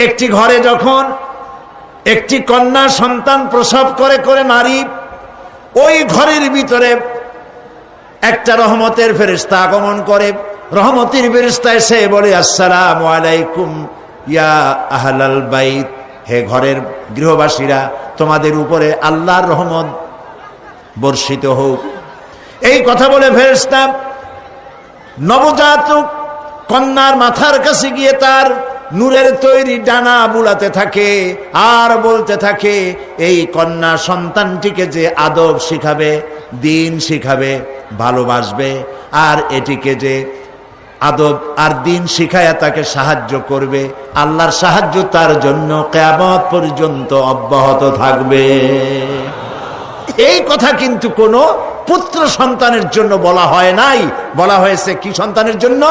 একটি ঘরে যখন একটি কন্যা সন্তান প্রসব করে নারী, ওই ঘরের ভিতরে একটা রহমতের ফেরেশতা আগমন করে। রহমতের ফেরেশতা এসে বলে, আসসালামু আলাইকুম ইয়া আহলাল বাইত, হে ঘরের গৃহবাসীরা, তোমাদের উপরে আল্লাহর রহমত বর্ষিত হোক। এই কথা বলে ফেরেশতা নবজাতক কন্যার মাথার কাছে গিয়ে তার নূরের তৈরি ডানা বুলাতে থাকে আর বলতে থাকে, এই কন্যা সন্তানটিকে যে আদব শিখাবে, দিন শিখাবে, ভালোবাসবে, আর এটিকে যে আদব আর দিন শিখায়া তাকে সাহায্য করবে, আল্লাহর সাহায্য তার জন্য কিয়ামত পর্যন্ত অব্যাহত থাকবে। এই কথা কিন্তু কোনো পুত্র সন্তানের জন্য বলা হয় নাই, বলা হয়েছে কি সন্তানের জন্য?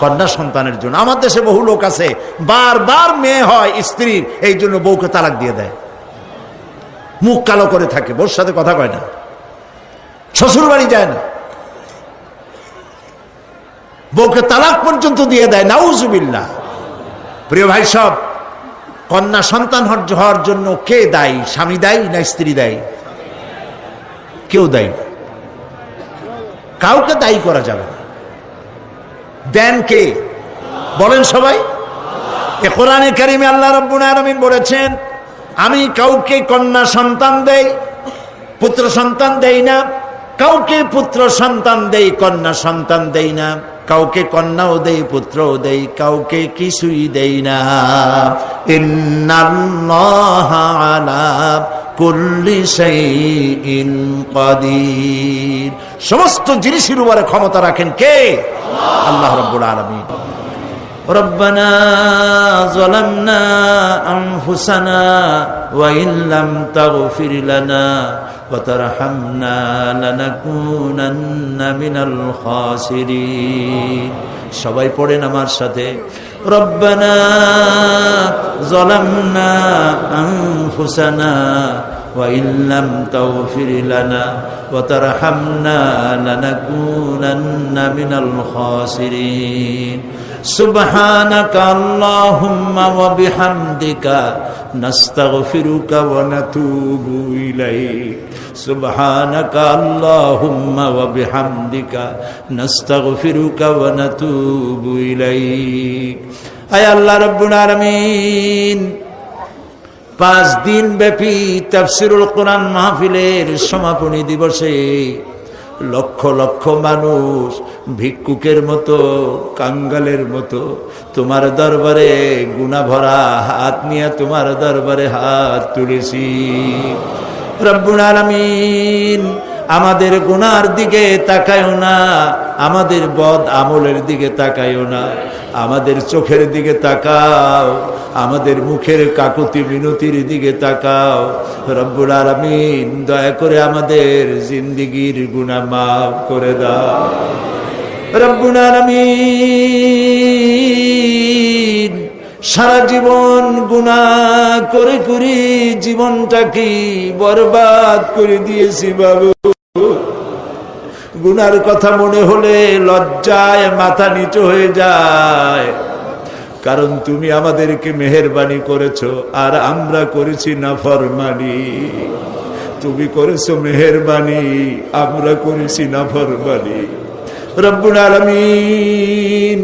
কন্যা সন্তানের জন্য। আমার দেশে বহু লোক আছে বারবার মেয়ে হয় স্ত্রীর, এই জন্য বউকে তালাক দিয়ে দেয়, মুখ কালো করে থাকে, বউর সাথে কথা কয় না, শ্বশুর বাড়ি যায় না, বউকে তালাক পর্যন্ত দিয়ে দেয়, নাউজুবিল্লাহ। প্রিয় ভাই সব, কন্যা সন্তান হওয়ার জন্য কে দায়ী? স্বামী দায়ী না স্ত্রী দায়ী? কেউ দায়ী না, কাউকে দায়ী করা যাবে না। দেন কে? বলেন সবাই। এ কোরআনে কারিমে আল্লাহ রাব্বুল আলামিন বলেছেন, আমি কাউকে কন্যা সন্তান দেই, পুত্র সন্তান দেই না, কাউকে পুত্র সন্তান দেই, কন্যা সন্তান দেই না, কাউকে কন্যাও দেই, পুত্রও দেই, কাউকে কিছুই দেই না। ইন্নাল্লাহা আলা কুল্লি শাইইন কাদির, সমস্ত জিনিসের উপরে ক্ষমতা রাখেন কে? আল্লাহ রাব্বুল আলামিন। রব্বানা যালামনা আনফুসানা ওয়া ইল্লাম তাগফির লানা ওয়া তারহামনা লানাকুনান্না মিনাল খাসিরিন। সবাই পড়েন আমার সাথে, রব্বানা যালামনা আনফুসানা ওয়া ইল্লাম তাগফির লানা ওয়া তারহামনা লানাকুনান্না মিনাল খাসিরিন। সুবহানাকা আল্লাহুম্মা ওয়া বিহামদিকা নাস্তাগফিরুকা ওয়া নাতুবু ইলাইক। সুবহানাকা আল্লাহুম্মা ওয়া বিহামদিকা নাস্তাগফিরুকা ওয়া নাতুবু ইলাইক। আয় আল্লাহ রাব্বুল আলামিন, 5 দিন ব্যাপী তাফসীরুল কোরআন মাহফিলের সমাপনী দিবসে লক্ষ লক্ষ মানুষ ভিক্ষুকের মতো, কাঙ্গালের মতো তোমার দরবারে গুনাহ ভরা হাত নিয়ে তোমার দরবারে হাত তুলেছি। রব্বুল আলামিন, আমাদের গুনার দিকে তাকায়ও না, আমাদের বদ আমলের দিকে তাকায়ও না, আমাদের চোখের দিকে তাকাও, আমাদের মুখের কাকুতি মিনতির দিকে তাকাও। রব্বুল আলামিন, দয়া করে আমাদের জিন্দেগীর গুনাহ মাফ করে দাও। রব্বুল আলামিন, সারা জীবন গুনাহ করে করে জীবনটাকে বরবাদ করে দিয়েছি বাবু। গুনার কথা মনে হলে লজ্জায় মাথা নিচু হয়ে যায়, কারণ তুমি আমাদেরকে মেহেরবানি করেছো আর আমরা করেছি নাফরমানি। তুমি করেছো মেহেরবানি, আমরা করেছি নাফরমানি। রব্বুল আলামিন,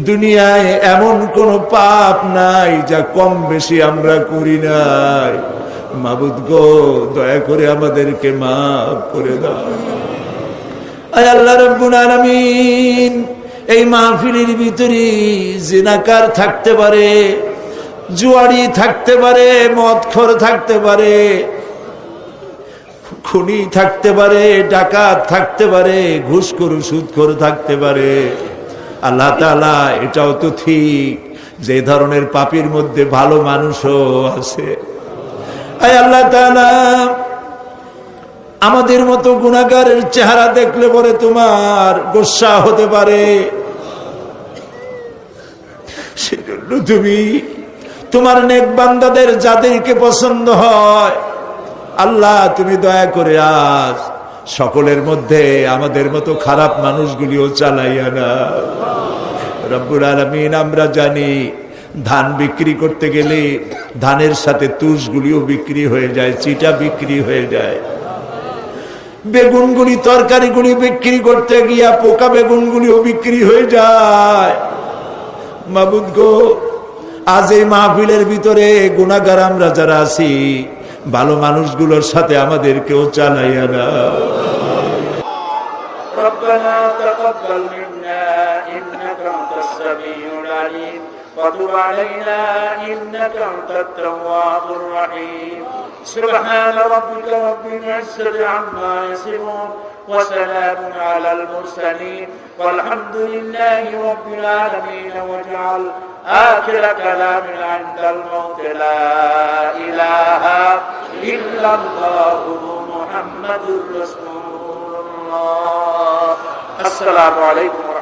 দুনিয়ায় এমন কোন পাপ নাই যা কম বেশি আমরা করি নাই। মাবুদ গো, দয়া করে আমাদেরকে মাফ করে দাও। আয় আল্লাহ রাব্বুল আলামিন, এই মাহফিলের ভিতরে জিনাকার থাকতে পারে, জুয়ারি থাকতে পারে, মদখোর থাকতে পারে, খুনি থাকতে পারে, ডাকাত থাকতে পারে, ঘুষখোর সুদখোর থাকতে পারে। আল্লাহ তাআলা, এটাও তো ঠিক যে ধরনের পাপীর মধ্যে ভালো মানুষও আছে। আয় আল্লাহ তাআলা, আমাদের মতো গুনাহগারের চেহারা দেখলে পরে তোমার গোসা হতে পারে, সেজন্য তুমি তোমার নেক বান্দাদের যাদেরকে পছন্দ হয়, আল্লাহ তুমি দয়া করে আজ সকলের মধ্যে আমাদের মতো খারাপ মানুষগুলিও চালাইয়া না। রব্বুল আলামিন, আমরা জানি ধান বিক্রি করতে গেলে ধানের সাথে তুষগুলিও বিক্রি হয়ে যায়, চিটা বিক্রি হয়ে যায়। বেগুনগুলি তরকারিগুলি বিক্রি করতে গিয়া পোকা বেগুনগুলিও বিক্রি হয়ে যায়। মাবুদ গো, আজ এই মাহফিলের ভিতরে গুনাহগার আমরা যারা আছি, ভালো মানুষগুলোর সাথে আমাদেরকেও চালাইয়া না। ربنا تقبل منا إنك أنت السميع العليم وتب علينا إنك أنت التواب الرحيم سبحان ربك رب العزة عما يصفون وسلام على المرسلين والحمد لله رب العالمين واجعل آخر كلامنا عند الموت لا إله إلا الله محمد رسول الله. السلام عليكم.